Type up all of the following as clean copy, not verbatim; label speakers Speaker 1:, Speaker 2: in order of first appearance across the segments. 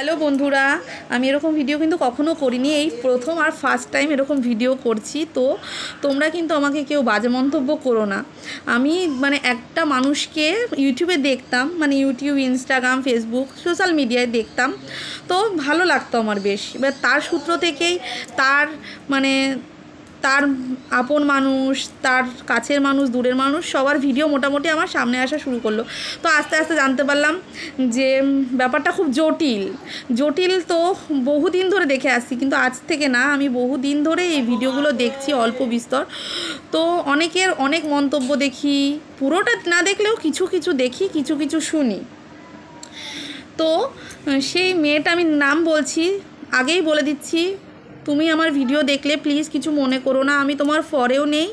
Speaker 1: Hello বন্ধুরা, আমি এরকম ভিডিও কিন্তু কখনো করিনি, এই প্রথম আর ফার্স্ট টাইম এরকম ভিডিও করছি। তো তোমরা কিন্তু আমাকে কেউ বাজে মন্তব্য করো না। আমি একটা মানুষকে ইউটিউবে দেখতাম, ইউটিউব, ইনস্টাগ্রাম, ফেসবুক, সোশ্যাল মিডিয়ায় দেখতাম, তো ভালো লাগতো আমার বেশ। এবার তার সূত্র থেকেই তার তার আপন মানুষ, তার কাছের মানুষ, দূরের মানুষ সবার ভিডিও মোটামুটি আমার সামনে আসা শুরু করলো। তো আস্তে আস্তে জানতে পারলাম যে ব্যাপারটা খুব জটিল। তো বহুদিন ধরে দেখে আসছি, কিন্তু আজ থেকে না, আমি বহুদিন ধরে এই ভিডিওগুলো দেখছি অল্প বিস্তর। তো অনেকের অনেক মন্তব্য দেখি, পুরোটা না দেখলেও কিছু কিছু দেখি, কিছু কিছু শুনি। তো সেই মেয়েটা, আমি নাম বলছি, আগেই বলে দিচ্ছি, তুমি আমার ভিডিও দেখলে প্লিজ কিছু মনে করো না। আমি তোমার ফরেও নেই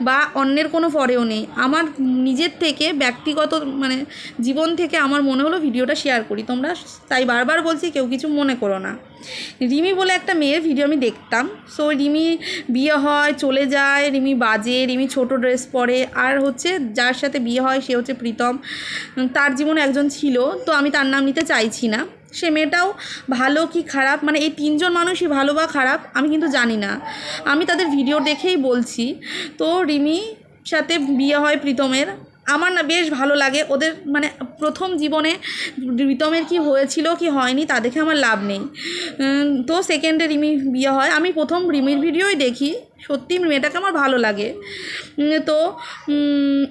Speaker 1: বা অন্যের কোনো ফরেও নেই, আমার নিজের থেকে ব্যক্তিগত জীবন থেকে আমার মনে হলো ভিডিওটা শেয়ার করি, তোমরা তাই বারবার বলছি কেউ কিছু মনে করো না। রিমি বলে একটা মেয়ের ভিডিও আমি দেখতাম। সো রিমি বিয়ে হয়, চলে যায়, রিমি বাজে, রিমি ছোট ড্রেস পরে, আর যার সাথে বিয়ে হয় সে হচ্ছে প্রীতম। তার জীবনে একজন ছিল, তো আমি তার নাম নিতে চাইছি না। সে মেয়েটাও ভালো কি খারাপ, এই তিনজন মানুষই ভালো বা খারাপ আমি কিন্তু জানি না, আমি তাদের ভিডিও দেখেই বলছি। তো রিমির সাথে বিয়ে হয় প্রীতমের, আমার না বেশ ভালো লাগে ওদের, প্রথম জীবনে প্রীতমের কি হয়েছিল কি হয়নি তা দেখে আমার লাভ নেই। তো সেকেন্ডে রিমি বিয়ে হয়, আমি প্রথম রিমির ভিডিওই দেখি, সত্যি মেয়েটাকে আমার ভালো লাগে। তো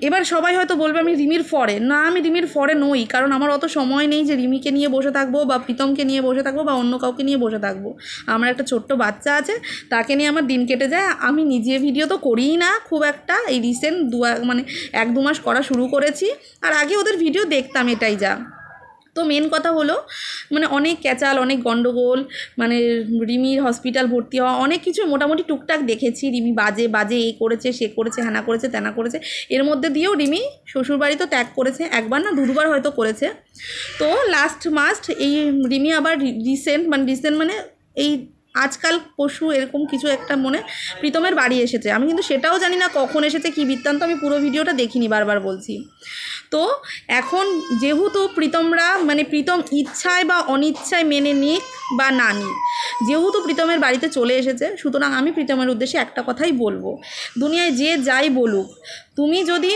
Speaker 1: এবার সবাই হয়তো বলবে আমি রিমির ফরে, না আমি রিমির ফরে নই, কারণ আমার অত সময় নেই যে রিমিকে নিয়ে বসে থাকবো বা প্রীতমকে নিয়ে বসে থাকবো বা অন্য কাউকে নিয়ে বসে থাকবো। আমার একটা ছোট্ট বাচ্চা আছে, তাকে নিয়ে আমার দিন কেটে যায়। আমি নিজে ভিডিও তো করিই না খুব একটা, এই রিসেন্ট 1-2 মাস করা শুরু করেছি, আর আগে ওদের ভিডিও দেখতাম, এটাই যা। তো মেন কথা হলো অনেক ক্যাচাল, অনেক গণ্ডগোল, রিমির হসপিটাল ভর্তি হওয়া, অনেক কিছু মোটামুটি টুকটাক দেখেছি। রিমি বাজে এই করেছে, সে করেছে, হ্যানা করেছে, ত্যানা করেছে। এর মধ্যে দিয়েও রিমি শ্বশুরবাড়ি তো ত্যাগ করেছে, একবার না দুবার হয়তো করেছে। তো লাস্ট এই রিমি আবার রিসেন্ট এই আজকাল পশু এরকম কিছু একটা প্রীতমের বাড়ি এসেছে। আমি কিন্তু সেটাও জানি না কখন এসেছে, কী বৃত্তান্ত, আমি পুরো ভিডিওটা দেখিনি, বারবার বলছি। তো এখন যেহেতু প্রীতম ইচ্ছায় বা অনিচ্ছায় মেনে নিক বা না নিক, যেহেতু প্রীতমের বাড়িতে চলে এসেছে, সুতরাং আমি প্রীতমের উদ্দেশ্যে একটা কথাই বলবো, দুনিয়ায় যে যাই বলুক, তুমি যদি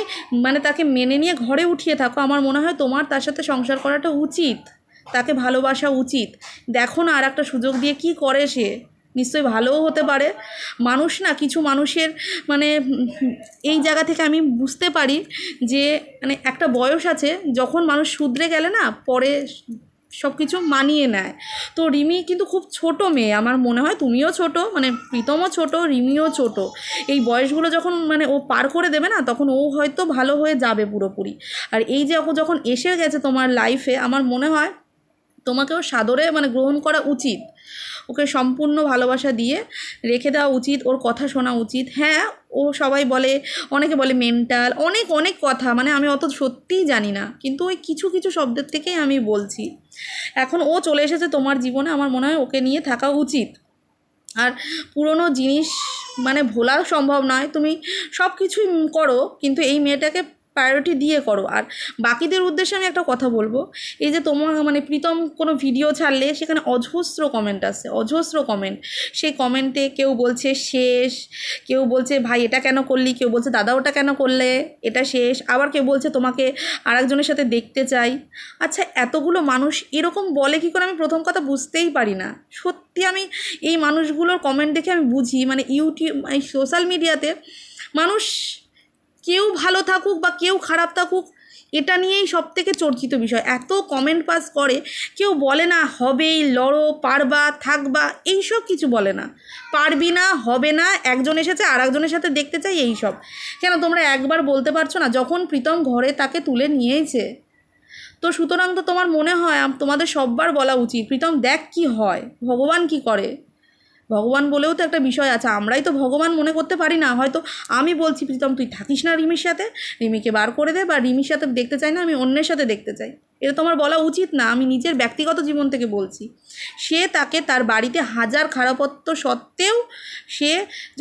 Speaker 1: তাকে মেনে নিয়ে ঘরে উঠিয়ে থাকো, আমার মনে হয় তোমার তার সাথে সংসার করাটা উচিত, তাকে ভালোবাসা উচিত। দেখো না আর একটা সুযোগ দিয়ে কি করে সে, নিশ্চয়ই ভালোও হতে পারে। মানুষ না, কিছু মানুষের এই জায়গা থেকে আমি বুঝতে পারি যে একটা বয়স আছে, যখন মানুষ শুধরে গেলে না পরে সব কিছু মানিয়ে নেয়। তো রিমি কিন্তু খুব ছোট মেয়ে, আমার মনে হয় তুমিও ছোট, প্রীতমও ছোট, রিমিও ছোট। এই বয়সগুলো যখন ও পার করে দেবে না, তখন ও হয়তো ভালো হয়ে যাবে পুরোপুরি। আর এই যে ও যখন এসে গেছে তোমার লাইফে, আমার মনে হয় তোমাকেও সাদরে গ্রহণ করা উচিত, ওকে সম্পূর্ণ ভালোবাসা দিয়ে রেখে দেওয়া উচিত, ওর কথা শোনা উচিত। হ্যাঁ, ও সবাই বলে, অনেকে বলে মেন্টাল, অনেক কথা, আমি অত সত্যিই জানি না, কিন্তু ওই কিছু কিছু শব্দের থেকেই আমি বলছি। এখন ও চলে এসেছে তোমার জীবনে, আমার মনে হয় ওকে নিয়ে থাকা উচিত। আর পুরনো জিনিস ভোলা সম্ভব নয়, তুমি সব কিছুই করো, কিন্তু এই মেয়েটাকে প্রায়োরিটি দিয়ে করো। আর বাকিদের উদ্দেশ্যে আমি একটা কথা বলবো, এই যে তোমার প্রীতম কোনো ভিডিও ছাড়লে সেখানে অজস্র কমেন্ট আসে, অজস্র কমেন্ট। সেই কমেন্টে কেউ বলছে শেষ, কেউ বলছে ভাই এটা কেন করলি, কেউ বলছে দাদা ওটা কেন করলে, এটা শেষ, আবার কেউ বলছে তোমাকে আরেকজনের সাথে দেখতে চাই। আচ্ছা, এতগুলো মানুষ এরকম বলে কী করে, আমি প্রথম কথা বুঝতেই পারি না। সত্যি আমি এই মানুষগুলোর কমেন্ট দেখে আমি বুঝি, ইউটিউব, এই সোশ্যাল মিডিয়াতে মানুষ কেউ ভালো থাকুক বা কেউ খারাপ থাকুক, এটা নিয়েই সব থেকে চর্চিত বিষয়। এত কমেন্ট পাস করে, কেউ বলে না হবেই, লড়ো, পারবা, থাকবা, এইসব কিছু বলে না। পারবি না, হবে না, একজন এসেছে আর একজনের সাথে দেখতে চাই, এইসব কেন তোমরা একবার বলতে পারছো না? যখন প্রীতম ঘরে তাকে তুলে নিয়েছে, তো সুতরাং তো তোমার মনে হয় তোমাদের সববার বলা উচিত, প্রীতম দেখ কি হয়, ভগবান কি করে। ভগবান বলেও তো একটা বিষয় আছে, আমরাই তো ভগবান মনে করতে পারি না। হয়তো আমি বলছি প্রীতম তুই থাকিস না রিমির সাথে, রিমিকে বার করে দে, বা রিমির সাথে দেখতে চাই না, আমি অন্যের সাথে দেখতে চাই, এটা তোমার বলা উচিত না। আমি নিজের ব্যক্তিগত জীবন থেকে বলছি, সে তাকে তার বাড়িতে হাজার খারাপত্ব সত্ত্বেও সে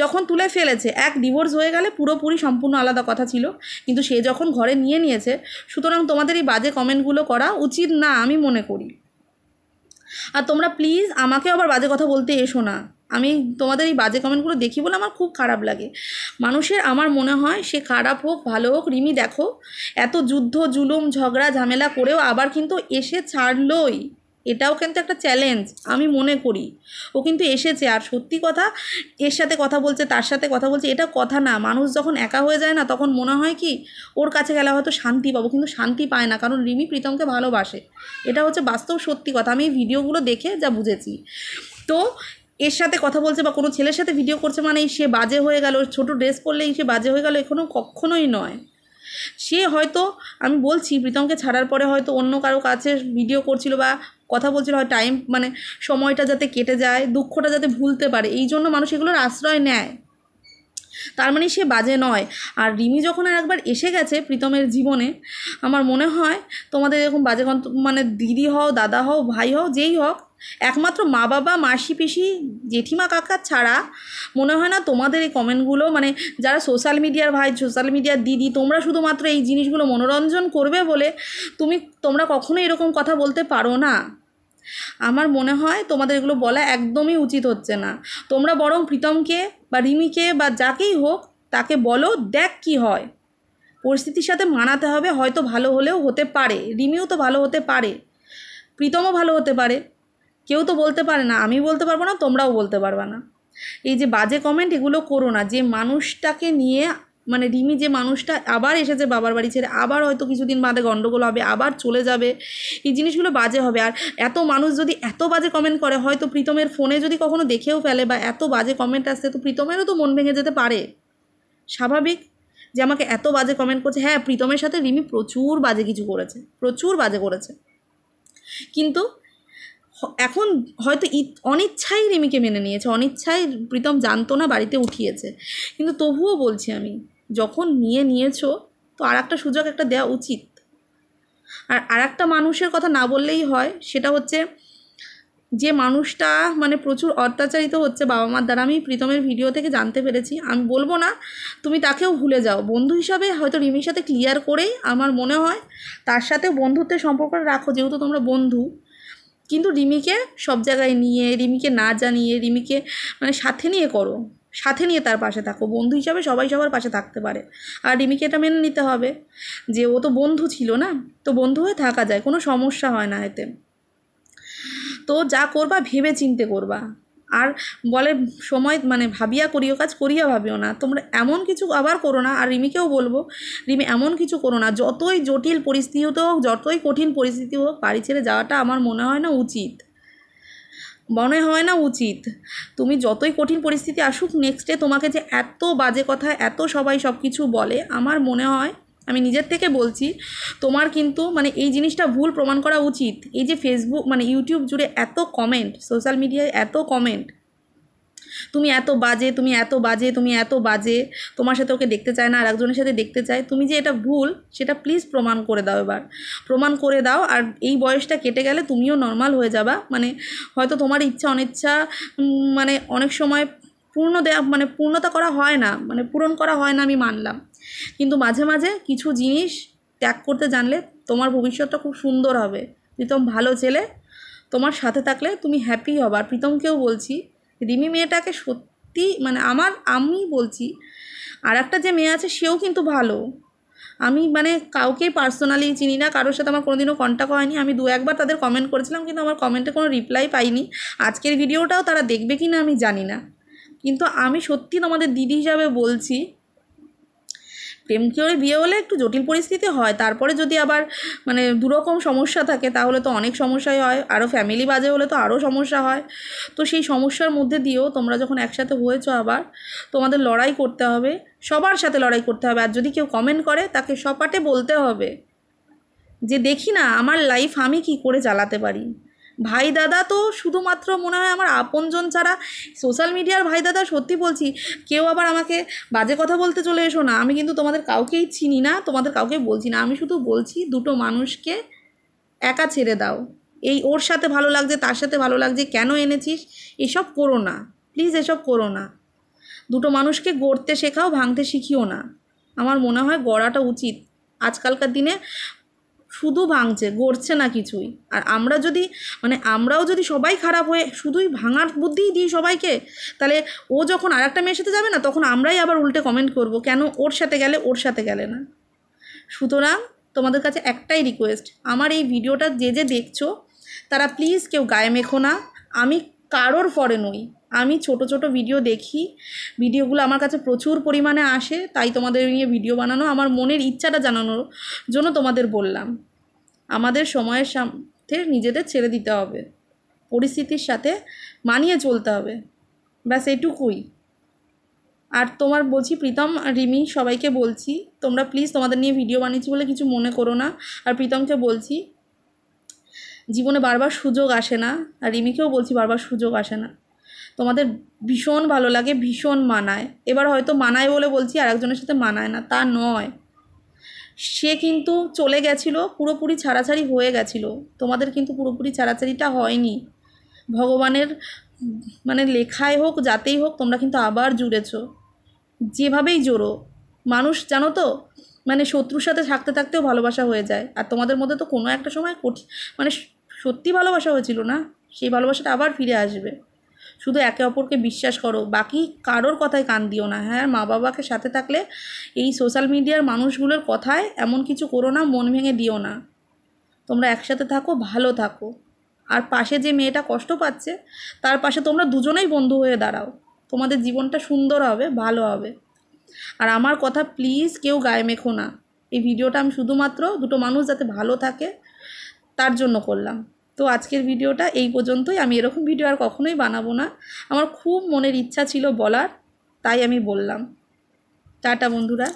Speaker 1: যখন তুলে ফেলেছে, এক ডিভোর্স হয়ে গেলে পুরোপুরি সম্পূর্ণ আলাদা কথা ছিল, কিন্তু সে যখন ঘরে নিয়ে নিয়েছে, সুতরাং তোমাদের এই বাজে কমেন্টগুলো করা উচিত না আমি মনে করি। আর তোমরা প্লিজ আমাকে আবার বাজে কথা বলতে এসো না। আমি তোমাদের এই বাজে কমেন্টগুলো দেখি বলে আমার খুব খারাপ লাগে। মানুষের আমার মনে হয় সে খারাপ হোক ভালো হোক, রিমি দেখো এত যুদ্ধ জুলুম ঝগড়া ঝামেলা করেও আবার কিন্তু এসে ছাড়লই, এটাও কিন্তু একটা চ্যালেঞ্জ আমি মনে করি। ও কিন্তু এসেছে, আর সত্যি কথা এর সাথে কথা বলছে তার সাথে কথা বলছে, এটা কথা না। মানুষ যখন একা হয়ে যায় না তখন মনে হয় কি ওর কাছে গেলে হয়তো শান্তি পাবো, কিন্তু শান্তি পায় না, কারণ রিমি প্রীতমকে ভালোবাসে। এটা হচ্ছে বাস্তব সত্যি কথা, আমি এই ভিডিওগুলো দেখে যা বুঝেছি। তো এর সাথে কথা বলছে বা কোনো ছেলের সাথে ভিডিও করছে মানেই সে বাজে হয়ে গেল, ছোট ড্রেস পরলেই সে বাজে হয়ে গেল, এখনও কখনোই নয়। সে হয়তো আমি বলছি প্রীতমকে ছাড়ার পরে হয়তো অন্য কারো কাছে ভিডিও করছিল বা কথা বলছিল, হয় টাইম মানে সময়টা যাতে কেটে যায়, দুঃখটা যাতে ভুলতে পারে, এই জন্য মানুষ এগুলোর আশ্রয় নেয়, তার মানে সে বাজে নয়। আর রিমি যখন আর একবার এসে গেছে প্রীতমের জীবনে, আমার মনে হয় তোমাদের এরকম বাজে মানে দিদি হও দাদা হও ভাই হও যেই হোক, একমাত্র মা বাবা মাসি পিসি জেঠিমা কাকা ছাড়া মনে হয় না তোমাদের এই কমেন্টগুলো, মানে যারা সোশ্যাল মিডিয়ার ভাই সোশ্যাল মিডিয়ার দিদি, তোমরা শুধুমাত্র এই জিনিসগুলো মনোরঞ্জন করবে বলে তোমরা কখনো এরকম কথা বলতে পারো না। আমার মনে হয় তোমাদের এগুলো বলা একদমই উচিত হচ্ছে না। তোমরা বরং প্রীতমকে বা রিমিকে বা যাকেই হোক তাকে বলো, দেখ কি হয়, পরিস্থিতির সাথে মানাতে হবে, হয়তো ভালো হলেও হতে পারে, রিমিও তো ভালো হতে পারে, প্রীতমও ভালো হতে পারে, কেউ তো বলতে পারে না, আমি বলতে পারবো না, তোমরাও বলতে পারবে না। এই যে বাজে কমেন্ট এগুলো করো না। যে মানুষটাকে নিয়ে মানে রিমি যে মানুষটা আবার এসেছে বাবার বাড়ি ছেড়ে, আবার হয়তো কিছুদিন বাদে গণ্ডগোল হবে, আবার চলে যাবে, এই জিনিসগুলো বাজে হবে। আর এত মানুষ যদি এত বাজে কমেন্ট করে, হয়তো প্রীতমের ফোনে যদি কখনো দেখেও ফেলে বা এত বাজে কমেন্ট আসছে, তো প্রীতমেরও তো মন ভেঙে যেতে পারে, স্বাভাবিক, যে আমাকে এত বাজে কমেন্ট করছে। হ্যাঁ, প্রীতমের সাথে রিমি প্রচুর বাজে কিছু করেছে, প্রচুর বাজে করেছে, কিন্তু এখন হয়তো অনিচ্ছাই রিমিকে মেনে নিয়েছে, অনিচ্ছায় প্রীতম জানতো না বাড়িতে উঠিয়েছে, কিন্তু তবুও বলছি আমি, যখন নিয়েছো তো আর একটা সুযোগ একটা দেওয়া উচিত। আর একটা মানুষের কথা না বললেই হয়, সেটা হচ্ছে যে মানুষটা মানে প্রচুর অত্যাচারিত হচ্ছে বাবা মার দ্বারা, আমি প্রীতমের ভিডিও থেকে জানতে পেরেছি। আমি বলবো না তুমি তাকেও ভুলে যাও, বন্ধু হিসাবে হয়তো রিমির সাথে ক্লিয়ার করেই আমার মনে হয় তার সাথে বন্ধুত্বের সম্পর্কটা রাখো, যেহেতু তোমরা বন্ধু, কিন্তু রিমিকে সব জায়গায় নিয়ে, রিমিকে না জানিয়ে, রিমিকে মানে সাথে নিয়ে করো, সাথে নিয়ে তার পাশে থাকো। বন্ধু হিসাবে সবাই সবার পাশে থাকতে পারে, আর রিমিকে এটা মেনে নিতে হবে যে ও তো বন্ধু ছিল না, তো বন্ধু হয়ে থাকা যায়, কোনো সমস্যা হয় না এতে। তো যা করবা ভেবে চিন্তে করবা, আর বলে সময় মানে ভাবিয়া করিও কাজ, করিয়া ভাবিও না। তোমরা এমন কিছু আবার করো না। আর রিমিকেও বলবো, রিমি এমন কিছু করো না, যতই জটিল পরিস্থিতি হতে হোক, যতই কঠিন পরিস্থিতি হোক, বাড়ি ছেড়ে যাওয়াটা আমার মনে হয় না উচিত, মনে হয় না উচিত। তুমি যতই কঠিন পরিস্থিতি আসুক, নেক্সটে তোমাকে যে এত বাজে কথা এত সবাই সব কিছু বলে, আমার মনে হয়, আমি নিজের থেকে বলছি, তোমার কিন্তু মানে এই জিনিসটা ভুল প্রমাণ করা উচিত। এই যে ফেসবুক মানে ইউটিউব জুড়ে এত কমেন্ট, সোশ্যাল মিডিয়ায় এত কমেন্ট, তুমি এত বাজে, তুমি এত বাজে, তুমি এত বাজে, তোমার সাথে ওকে দেখতে চায় না আর একজনের সাথে দেখতে চায়, তুমি যে এটা ভুল সেটা প্লিজ প্রমাণ করে দাও, এবার প্রমাণ করে দাও। আর এই বয়সটা কেটে গেলে তুমিও নর্মাল হয়ে যাবা, মানে হয়তো তোমার ইচ্ছা অনিচ্ছা মানে অনেক সময় পূর্ণতা করা হয় না, মানে পূরণ করা হয় না, আমি মানলাম, কিন্তু মাঝে মাঝে কিছু জিনিস ত্যাগ করতে জানলে তোমার ভবিষ্যৎটা খুব সুন্দর হবে। প্রীতম ভালো ছেলে, তোমার সাথে থাকলে তুমি হ্যাপি হবা। আর প্রীতমকেও বলছি, রিমি মেয়েটাকে সত্যি মানে আমি বলছি, আর একটা যে মেয়ে আছে সেও কিন্তু ভালো। আমি মানে কাউকেই পার্সোনালি চিনি না, কারোর সাথে আমার কোনোদিনও কন্ট্যাক্ট হয়নি, আমি দু একবার তাদের কমেন্ট করেছিলাম, কিন্তু আমার কমেন্টে কোনো রিপ্লাই পাইনি। আজকের ভিডিওটাও তারা দেখবে কি না আমি জানি না, কিন্তু আমি সত্যি তোমাদের দিদি হিসাবে বলছি, প্রেম করে বিয়ে হলে একটু জটিল পরিস্থিতি হয়, তারপরে যদি আবার মানে দুরকম সমস্যা থাকে তাহলে তো অনেক সমস্যাই হয়, আরও ফ্যামিলি বাজে হলে তো আরও সমস্যা হয়। তো সেই সমস্যার মধ্যে দিয়েও তোমরা যখন একসাথে হয়েছো, আবার তোমাদের লড়াই করতে হবে, সবার সাথে লড়াই করতে হবে। আর যদি কেউ কমেন্ট করে তাকে সপাটে বলতে হবে যে দেখি না আমার লাইফ আমি কি করে চালাতে পারি। ভাই দাদা তো শুধুমাত্র মনে হয় আমার আপনজন ছাড়া, সোশ্যাল মিডিয়ার ভাই দাদা সত্যি বলছি, কেউ আবার আমাকে বাজে কথা বলতে চলে এসো না, আমি কিন্তু তোমাদের কাউকেই চিনি না, তোমাদের কাউকে বলছি না, আমি শুধু বলছি দুটো মানুষকে একা ছেড়ে দাও। এই ওর সাথে ভালো লাগছে তার সাথে ভালো লাগছে কেন এনেছিস, এসব করো না প্লিজ, এসব করো না। দুটো মানুষকে গড়তে শেখাও, ভাঙতে শিখিও না। আমার মনে হয় গড়াটা উচিত। আজকালকার দিনে শুধু ভাঙছে, গড়ছে না কিছুই। আর আমরা যদি আমরাও যদি সবাই খারাপ হয়ে শুধুই ভাঙার বুদ্ধিই দিই সবাইকে, তাহলে ও যখন আর একটা মেয়ের সাথে যাবে না, তখন আমরাই আবার উল্টে কমেন্ট করব, কেন ওর সাথে গেলে ওর সাথে গেলে না। সুতরাং তোমাদের কাছে একটাই রিকোয়েস্ট, আমার এই ভিডিওটা যে দেখছো তারা প্লিজ কেউ গায়ে মেখো না। আমি কারোর ফরে নই, আমি ছোট ছোট ভিডিও দেখি, ভিডিওগুলো আমার কাছে প্রচুর পরিমাণে আসে, তাই তোমাদের নিয়ে ভিডিও বানানো, আমার মনের ইচ্ছাটা জানানোর জন্য তোমাদের বললাম। আমাদের সময়ের সাথে নিজেদের ছেড়ে দিতে হবে, পরিস্থিতির সাথে মানিয়ে চলতে হবে, ব্যাস এইটুকুই। আর তোমার বলছি প্রীতম, রিমি, সবাইকে বলছি তোমরা প্লিজ তোমাদের নিয়ে ভিডিও বানিয়েছি বলে কিছু মনে করো না। আর প্রীতমকে বলছি জীবনে বারবার সুযোগ আসে না, আর রিমিকেও বলছি বারবার সুযোগ আসে না। তোমাদের ভীষণ ভালো লাগে, ভীষণ মানায়, এবার হয়তো মানায় বলে বলছি আর একজনের সাথে মানায় না, তা নয়। সে কিন্তু চলে গেছিলো, পুরোপুরি ছাড়াছাড়ি হয়ে গেছিলো, তোমাদের কিন্তু পুরোপুরি ছাড়াছাড়িটা হয়নি। ভগবানের লেখায় হোক যাতেই হোক তোমরা কিন্তু আবার জুড়েছো, যেভাবেই জোড়ো। মানুষ জানো তো শত্রুর সাথে থাকতে থাকতেও ভালোবাসা হয়ে যায়, আর তোমাদের মধ্যে তো কোনো একটা সময় সত্যি ভালোবাসা হয়েছিল না, সেই ভালোবাসাটা আবার ফিরে আসবে। শুধু একে অপরকে বিশ্বাস করো, বাকি কারোর কথায় কান দিও না। হ্যাঁ, মা বাবাকে সাথে থাকলে এই সোশ্যাল মিডিয়ার মানুষগুলোর কথায় এমন কিছু করো না, মন ভেঙে দিও না। তোমরা একসাথে থাকো, ভালো থাকো। আর পাশে যে মেয়েটা কষ্ট পাচ্ছে তার পাশে তোমরা দুজনেই বন্ধু হয়ে দাঁড়াও, তোমাদের জীবনটা সুন্দর হবে, ভালো হবে। আর আমার কথা প্লিজ কেউ গায়ে মেখো না। এই ভিডিওটা আমি শুধুমাত্র দুটো মানুষ যাতে ভালো থাকে তার জন্য করলাম। তো আজকের ভিডিওটা এই পর্যন্তই। আমি এরকম ভিডিও আর কখনোই বানাবো না, আমার খুব মনের ইচ্ছা ছিল বলার, তাই আমি বললাম। টাটা বন্ধুরা।